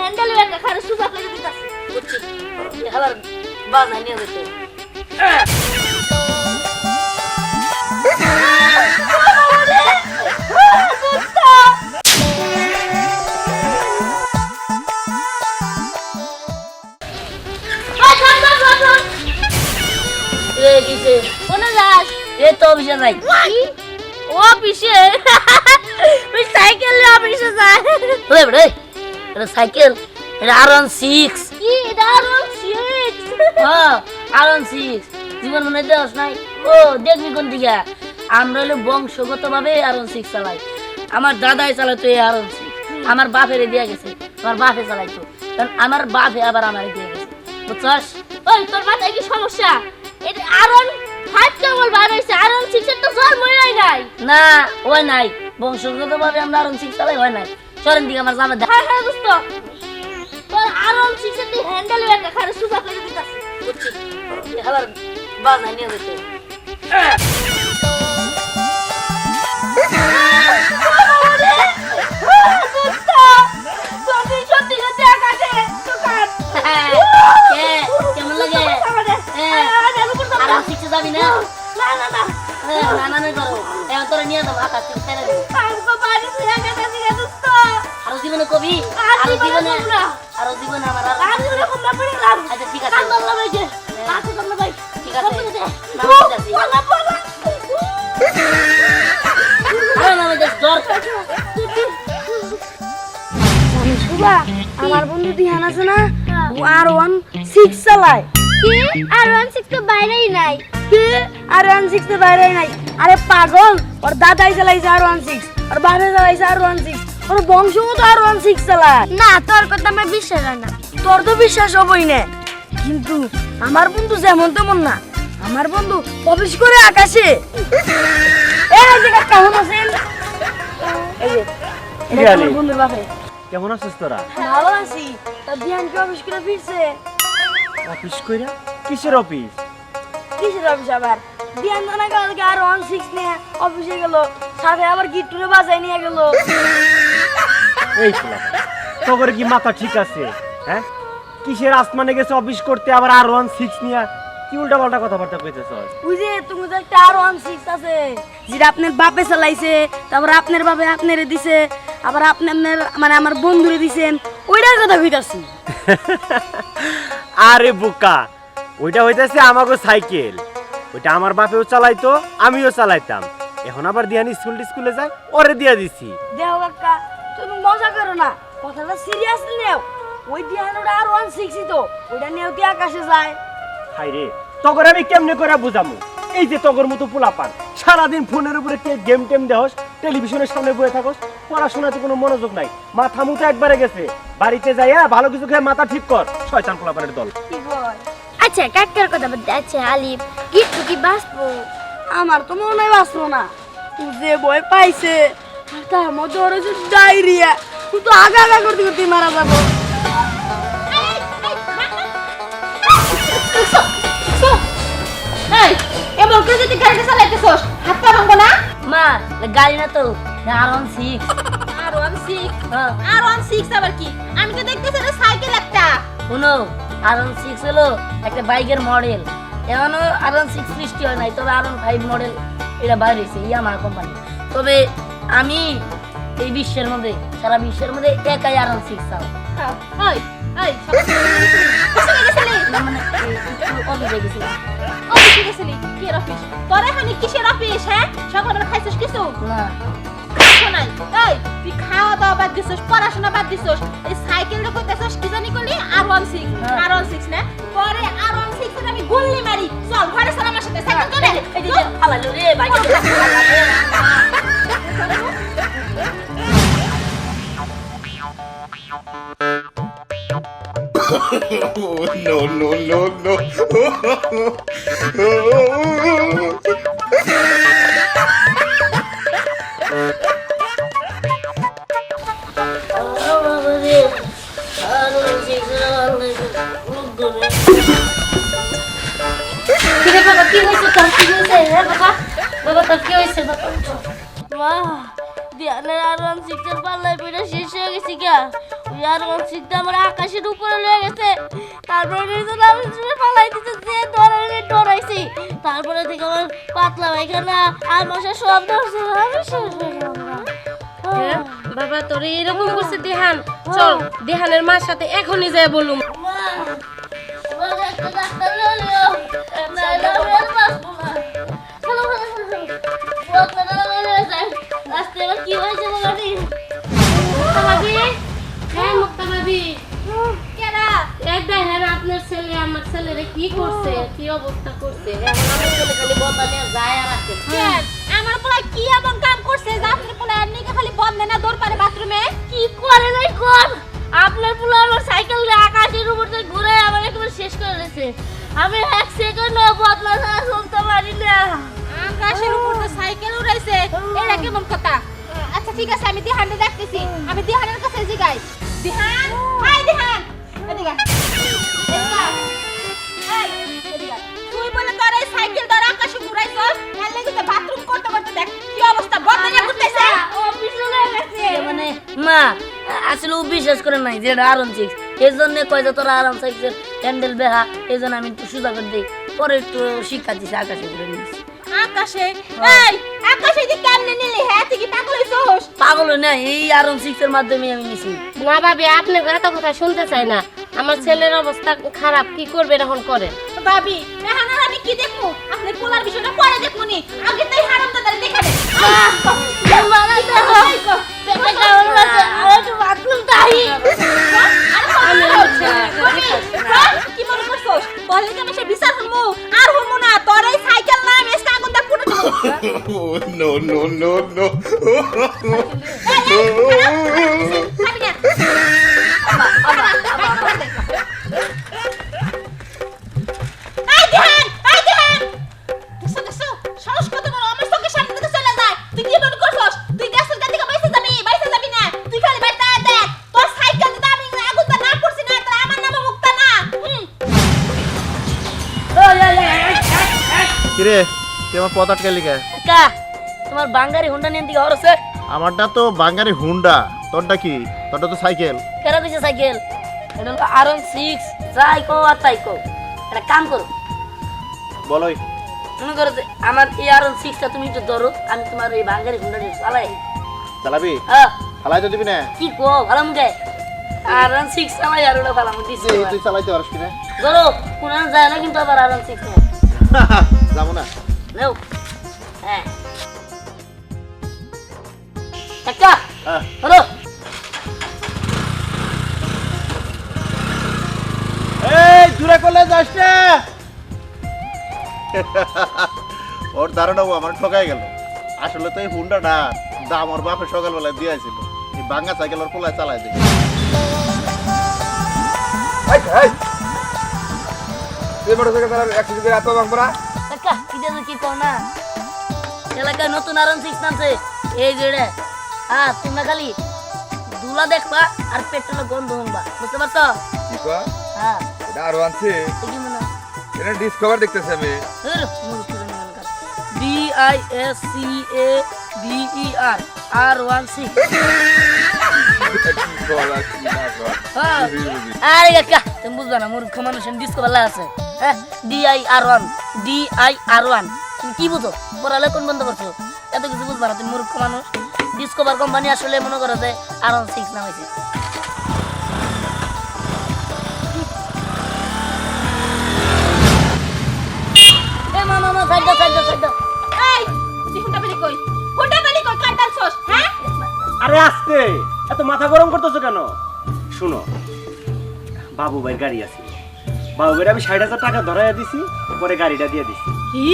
Handle একা খারে সুজা করে দিতাছে বুঝছি হালার বাজাই নিয়ে যেতে কিসে কোনে যাস এই তো অফিসে যাই অফিসে ওই সাইকেল নিয়ে অফিসে যায় ওরে রে এটা সাইকেল এটা R16 কি এটা আর সিক্স হ্যাঁ R16 জীবন মনে দেওস নাই ও দেখবি কোন দিকে আমরা হলো বংশগতভাবে R16 চালাই আমার দাদাই চালাতো এই R16 আমার বাপের দিয়ে গেছে আমার বাপে চালাইতো কারণ আমার বাপে আবার আমারে দিয়ে গেছে বুঝছস ওই তোর মাথায় কি সমস্যা এটা আরন 5 কেবল বার হইছে আরন 6 এর তো জন্মই নাই না ওই নাই বংশগতভাবে আমরা R16 চালাই হয় নাই চলেন দিকে আমার জামা হ্যাঁ হ্যাঁ দোস্ত তোর আরন 6 এর হ্যান্ডেল একা খারে সুজা করে দিতাছে বুঝছি হালার বাজাই নিয়ে যেতে কেমন লাগে R16 যাবি না না না না না না না করো এখন তোরা নিয়ে যাবো আকাশ থেকে ছেড়ে দেবো আমগো বাড়ি থেকে গেছে দিকে দোস্ত আরো জীবনে কবি আরো জীবনে আরো জীবনে আমার আর আর এরকম না পড়ে গেলাম আচ্ছা ঠিক আছে কান্দল না ভাই যে কাছে কান্দল ভাই ঠিক আছে না যাচ্ছি বলা বলা আরে না আমাদের জ্বর শুভা আমার বন্ধু দিহান আছে না ও R16 চালায় কি আর 16 তো বাইরেই নাই কি R16 তো বাইরে নাই আরে পাগল ওর দাদাই চালাইছে R16 ওর বাবা চালাইছে R16 ওর বংশগত R16 চালায় না তোর কথা আমার বিশ্বাস হয় না তোর তো বিশ্বাস হবই না কিন্তু আমার বন্ধু যেমন তেমন না আমার বন্ধু প্রবেশ করে আকাশে এই যে কেমন আছেন এই যে এটা আমার বন্ধুর বাপে কেমন আছিস তোরা ভালো আছি তা দিহান কি অফিস করে ফিরছে অফিস কইরা কিসের অফিস কিসের অফিস আবার দিহান জানা গেল R16 নিয়ে অফিসে গেল সাথে আবার গিট্টুরে বাজাই নিয়ে গেল এই খোলা তোর কি মাথা ঠিক আছে হ্যাঁ কিসের আসমানে গেছে অফিস করতে আবার R16 নিয়ে কি উল্টা পাল্টা কথাবার্তা কইতেছস ওই যে তুমি তো একটা R16 আছে যেটা আপনার বাপে চালাইছে তারপর আপনার বাপে আপনারে দিছে আবার আপনার মানে আমার বন্ধুরে দিছেন ওইটার কথা কইতাছি আরে বোকা ওইটা হইতাছে আমাগো সাইকেল ওইটা আমার বাপেও চালাইতো আমিও চালাইতাম এখন আবার দিয়ানি স্কুলে যায় ওরে দিয়া দিছি দেও কাকা তুমি মজা করো না কথাটা সিরিয়াস নেও ওই দিহানোটা R16 তো ওইটা নিয়েও কি আকাশে যায় হাই রে তগর আমি কেমনে করে বুঝামু এই যে তগর মতো পোলাপান সারাদিন ফোনের উপরে কে গেম টেম দেহস টেলিভিশনের সামনে বসে থাকস পড়াশোনাতে কোনো মনোযোগ নাই মাথা মুথা একবারে গেছে বাড়িতে যাইয়া ভালো কিছু খেয়ে মাথা ঠিক কর শয়তান পোলাপানের দল কি কয় আচ্ছা কাকার কথা বলতে আচ্ছা আলিফ গিট্টু কি বাসবো আমার তো মনে হয় বাঁচলো না ও যে ভয় পাইছে আর তার মধ্যে ওর যে ডায়রিয়া ও তো আগা করতে করতে মারা যাবো এই এমন করে যদি গাড়ি চালাইতেছস হাত পা ভাঙবো না মা গাড়ি না তো R16 R16 আবার কি আমি তো দেখতেছি এটা সাইকেল একটা শুনো R16 হলো একটা বাইকের মডেল এখনো R16 সৃষ্টি হয় নাই তবে R15 মডেল এটা বাইরে হয়েছে ইয়ামাহা কোম্পানি তবে আমি এই বিশ্বের মধ্যে সারা বিশ্বের মধ্যে একাই R16 চালাই এই এই কোথায় গেছিলি না মানে অফিসে গেছিলাম অফিসে গেছিলি কি অফিস তোর এখানে কিসের অফিস হ্যাঁ সকালবেলা খাইছিস কিছু না শোনাই এই তুই খাওয়া দাওয়া বাদ দিছস পড়াশোনা বাদ দিছস এই সাইকেলটা কইতেছস কি জানি করলি R16 না পরে R16 এর আমি গুল্লি মারি চল ঘরে চল আমার সাথে সাইকেল চলে এই যে ফালাইলো রে বাইকে Oh, no, no, no, no. কি হয়েছে তোর কি হয়েছে হ্যাঁ বাবা বাবা তোর কি হয়েছে বাবা মা দিয়ানের R16 এর পাল্লায় পড়ে শেষ হয়ে গেছি গা ওই সিটটা আমার আকাশের উপরে লয়ে গেছে। তারপরে নিজে আমি পালাই দিতে যে ডরাইছি। তারপরে থেকে আমার পাতলা পায়খানা আর মশা সব ধরছে, আমি শেষ হয়ে গেলাম। হ্যাঁ, বাবা তোরে এরকম করছে দেহান, চল দেহানের মার সাথে এখনই যাই বলুম। কি হয়েছে হ্যাঁ মুক্তা ভাবি, কেরা এই দেখেন আপনার ছেলে আমার ছেলেরে কি করছে, কি অবস্থা করছে। এখন আমার ছেলে খালি বদলা নিয়ে যায় আর আসে। আমার পোলা কি এমন কাম করছে যে আপনার পোলা এর নিকে খালি বন্ধ না দৌড় পারে বাথরুমে? কি করে নাই কোন আপনার পুরো আমার সাইকেল দিয়ে আকাশের উপর দিয়ে ঘুরে আমার একেবারে শেষ করে দিয়েছে। আমি এক সেকেন্ড বদলা ছাড়া চলতে পারি না। আকাশের উপর তো সাইকেল উড়াইছে, এটা কেমন কথা? আচ্ছা ঠিক আছে, আমি দিহানকে ডাকতেছি, আমি দিহানের কাছে জিগাই। দিহান, হাই দিহান, এদিকে আয়। এদিকে আয়। এই, এদিকে আয়। তুই বলে তোর এই সাইকেল ধরে আকাশে ঘুরাইছস, এর লাগি তো বাথরুম করতে করতে দেখ কি অবস্থা, বদলে করতেছে। ও পিছনে গেছে মানে মা, আসলে ও বিশ্বাস করে নাই যে এটা আরন 6, এই জন্য কয় যে তোরা আরন 6 এর হ্যান্ডেল বেহা, এই জন্য আমি একটু সুজা করে দিই, পরে একটু শিক্ষা দিছি আকাশে ঘুরে নিয়েছি। আকাশে? এই আকাশে দি কেমনে নিলি? হ্যাঁ তুই কি পাগল হইছস? পাগল না, এই আরন 6 এর মাধ্যমে আমি নিছি। না ভাবি, আপনি এত কথা শুনতে চাই না, আমার ছেলের অবস্থা খারাপ, কি করবে এখন করে। ভাবি এখন আর আমি কি দেখবো? আপনি পোলার বিষয়টা পরে দেখবো নি, আগে তাই হারাম দাদারে দেখা দে। মারা দেখো পেটে কেমন লাগছে, আর একটু বাথরুম তাই। কি মনে করছস? বলে কি আমি সে বিচার হমু আর হমু না, তোর এই সাইকেল না আমি আজকে আগুন দা পুড়ে দেবো। Oh, no, no, no, no. আমি না এই ধ্যান, এই ধ্যান, দেখছো দেখছো সাহস কত বড়, আমার চোখের সামনে থেকে চলে যায়। তুই কি মনে করছস তুই গ্যাসের গাড়ি থেকে বাইসে যাবি না? তুই খালি বাইটা দেখ, তোর সাইকেল দিতে আমি আগুন দা না পড়ছি না, তোর আমার নামে মুক্তা না। কিরে তুই আমার পথ আটকে লিখে? কা তোমার বাঙ্গারি হুন্ডা নিয়ে দিকে হরছে? আমারটা তো বাঙালি হুন্ডা, তোরটা কি? তোরটা তো সাইকেল। কেন দিছে সাইকেল? এটা হলো আরন 6, যাই কো আর তাই কো। একটা কাম করো, বলোই। মনে করো যে আমার এই আরন 6টা তুমি একটু ধরো, আমি তোমার এই বাঙ্গারি হুন্ডাটা চালাই। চালাবি? হ্যাঁ। চালাই তো দিবি না? কি কো ভালো মুখে আরন 6 চালাই আর ওটা ভালো মুখ দিছি। তুই চালাইতে পারস কিনা? ধরো কোন যায় না কিন্তু আবার আরন 6 নিয়ে যাবো না। নেও। হ্যাঁ কাকা হ্যাঁ। ধরো। এই দূরে করলে যাস না। ওর ধারণা ও আমার ঠকাই গেল। আসলে তো এই হুন্ডাটা দাম ওর বাপে সকালবেলায় দিয়েছিল, এই ভাঙা সাইকেল ওর পোলায় চালাই দিই। কাকা এটা কি কও না, এলাকায় নতুন আরন 6 নামছে এই জেড়ে। তোমরা খালি দুলা দেখবা আর পেট্রোলের গন্ধ শুনবা, বুঝতে পারছো? হ্যাঁ কি মনে হয়? ডিসকভার দেখতেছি আমি। DISCAVER R16। আরে কাকা তুমি বুঝবা না, মূর্খ মানুষ ডিসকভার আছে। হ্যাঁ DIR1 তুমি কি বুঝো? পড়ালে কোন বন্ধ করছো? এত কিছু বুঝবা না তুমি, মূর্খ মানুষ। ডিসকভার কোম্পানি আসলে মনে করো যে আরন 6 নাম হয়েছে। এই তুই হুন্ডা বাড়ি কই? হুন্ডা বাড়ি কই? কার ডালছস? হ্যাঁ আরে আস্তে, এত মাথা গরম করতেছো কেন? শুনো, বাবু ভাইয়ের গাড়ি আছে, বাবু ভাইয়ের আমি 60,000 টাকা ধরাইয়া দিছি, পরে গাড়িটা দিয়ে দিছি। কি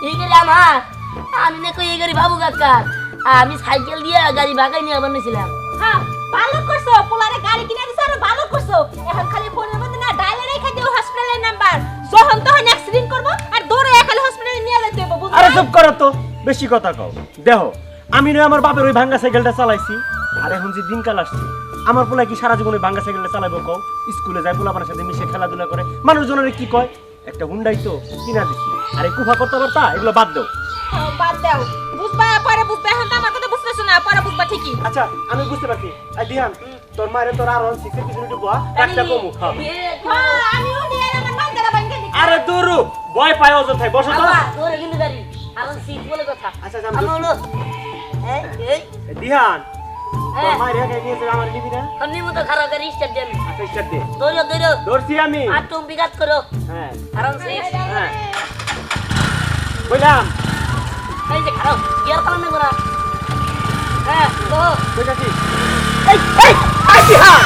এই গাড়ি আমার? আমি না কই এই গাড়ি বাবু কাকা, আমি সাইকেল দিয়ে গাড়ি ভাগাই নিয়ে বানিয়েছিলাম। হ্যাঁ ভালো করছো, পোলারে গাড়ি কিনে দিছ আর ভালো করছো। এখন খালি ফোনের মধ্যে না ডায়ালে রেখে দিও হসপিটালের নাম্বার, যখন তখন অ্যাক্সিডেন্ট করব আর দৌড়ে খালি হসপিটালে নিয়ে যেতে হবে, বুঝছো? আরে চুপ করো তো, বেশি কথা কও। দেখো আমি নয় আমার বাপের ওই ভাঙ্গা সাইকেলটা চালাইছি, আর এখন যে দিনকাল আসছে আমার পোলা কি সারা জীবন ওই ভাঙ্গা সাইকেলটা চালাবো? কও, স্কুলে যায় পোলাপানের সাথে মিশে খেলাধুলা করে, মানুষজনের কি কয়? একটা হুন্ডাই তো কিনা দিছি। আরে কুফা করতে পারতা, এগুলো বাদ দাও। বাদ দাও, বুঝবা পরে বুঝবা, এখন তো আমার কথা বুঝতেছ কিছু না, পরে বুঝবা ঠিকই। আচ্ছা আমি বুঝতে পারছি দিহান তোর মায়ের তোর আর 16 এর পিছনে একটু বয়া একটা কমু হ্যাঁ। হ্যাঁ, আমিও নিয়ে আমার মাইন্ডারা বাইঙ্গা দিই। আরে দূরু ভয় পায় অযথায় বসো তো বাবা তোরে কিন্তু গাড়ি R16 বলে কথা আচ্ছা আমার হলো এই এই দিহান তোর হ্যাঁ মায়ের একা নিয়েছে আমার নিবি না আমি মতো খারাপ গাড়ি স্টার্ট দেন আচ্ছা স্টার্ট দে দৌড়ো দৌড়ো ধরছি আমি আর তুমি বিঘাত করো হ্যাঁ R16 হ্যাঁ বললাম এই যে খারাপ গিয়ার কালাম না করা হ্যাঁ তো বুঝাছি এই এই দিহান